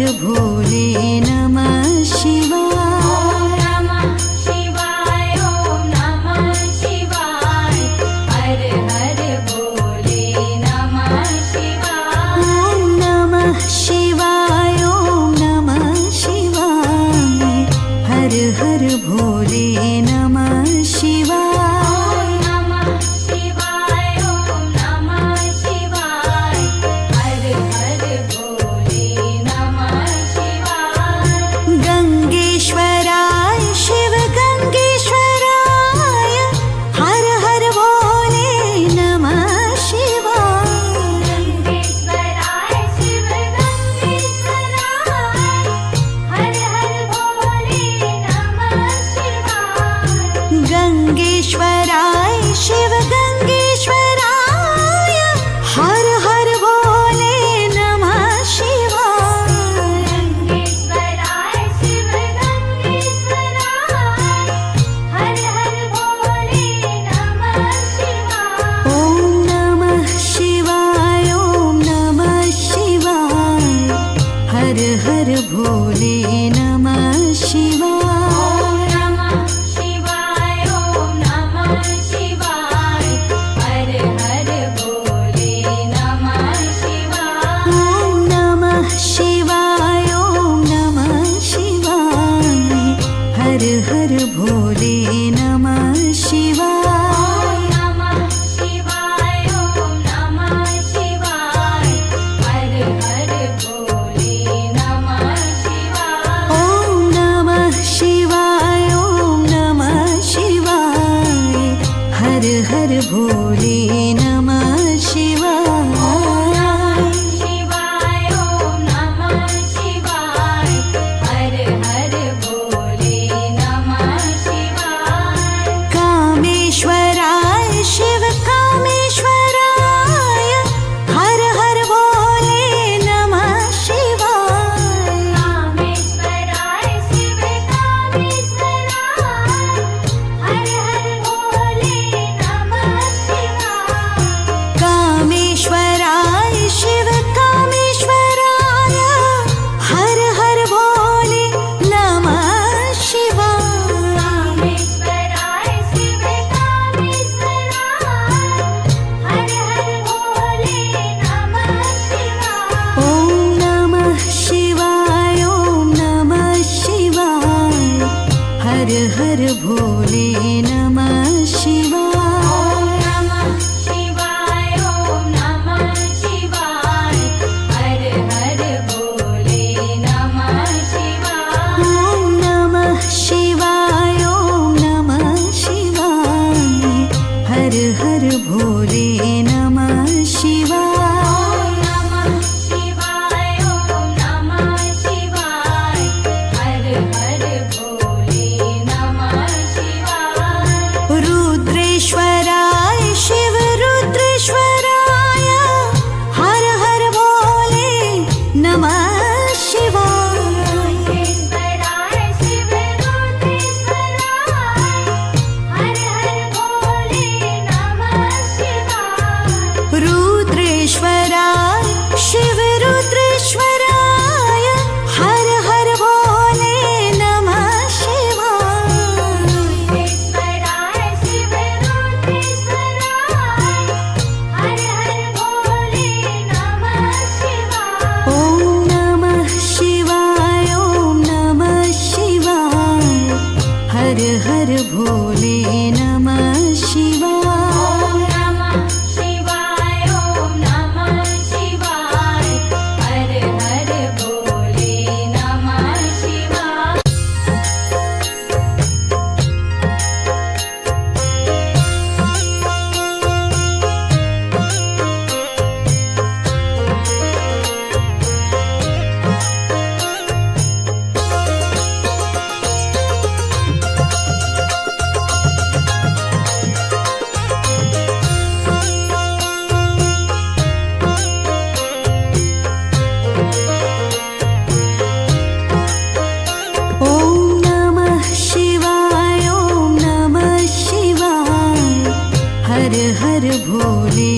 भोले नमः शिवाय। नमः शिवाय ॐ नमः शिवाय हर हर भोले नमः शिवाय। ॐ नमः शिवाय ॐ नमः शिवाय हर हर भोले नमः शिवाय। नमः शिवाय ॐ नमः शिवाय हर हर भोले नमः शिवाय। गंगेश्वराय शिव गंगेश्वराय हर हर भोले नमः शिवाय। गंगेश्वराय शिव गंगेश्वराय हर हर भोले नमः शिवाय। गंगेश्वराय शिव गंगेश्वराय हर हर भोले नमः शिवाय। गंगेश्वराय शिव गंगेश्वराय हर हर भोले नमः शिवाय। ॐ नमः शिवाय ॐ नमः शिवाय हर हर भोले नमः शिवाय। नमः शिवाय ॐ नमः शिवाय हर हर भोले नमः शिवाय। ॐ नमः शिवाय ॐ नमः शिवाय हर हर भोले नमः शिवाय। नमः शिवाय ॐ नमः शिवाय हर हर भोले नमः शिवाय। ॐ नमः शिवाय ॐ नमः शिवाय हर हर भोले नमः शिवाय। शिवाय ॐ नमः शिवाय हर हर भोले नमः शिवाय। कामेश्वराय शिव कामेश्वराय हर हर भोले नमः शिवाय। कामेश्वराय शिव कामेश्वराय हर हर भोले नमः शिवाय। कामेश्वराय शिव कामेश्वराय हर हर भोले नमः शिवाय। कामेश्वराय शिव कामेश्वराय हर हर भोले नमः शिवाय। ॐ नमः शिवाय ॐ नमः शिवाय हर हर भोले नमः शिवाय। नमः शिवाय ॐ नमः शिवाय हर हर भोले नमः शिवाय। ॐ नमः शिवाय ॐ नमः शिवाय हर हर भोले नमः शिवाय। नमः शिवाय ॐ नमः शिवाय हर हर भोले नमः शिवाय। रुद्रेश्वराय शिव रुद्रेश्वराय हर हर भोले नमः शिवाय। रुद्रेश्वराय शिव रुद्रेश्वराय हर हर भोले नमः शिवाय। रुद्रेश्वराय शिव रुद्रेश्वराय हर हर भोले नमः शिवाय। रुद्रेश्वराय शिव रुद्रेश्वराय हर हर भोले नमः शिवाय। ॐ नमः शिवाय ॐ नमः शिवाय हर हर भोले नमः शिवाय। नमः शिवाय ॐ नमः शिवाय हर हर भोले नमः शिवाय। ॐ नमः शिवाय ॐ नमः शिवाय हर हर भोले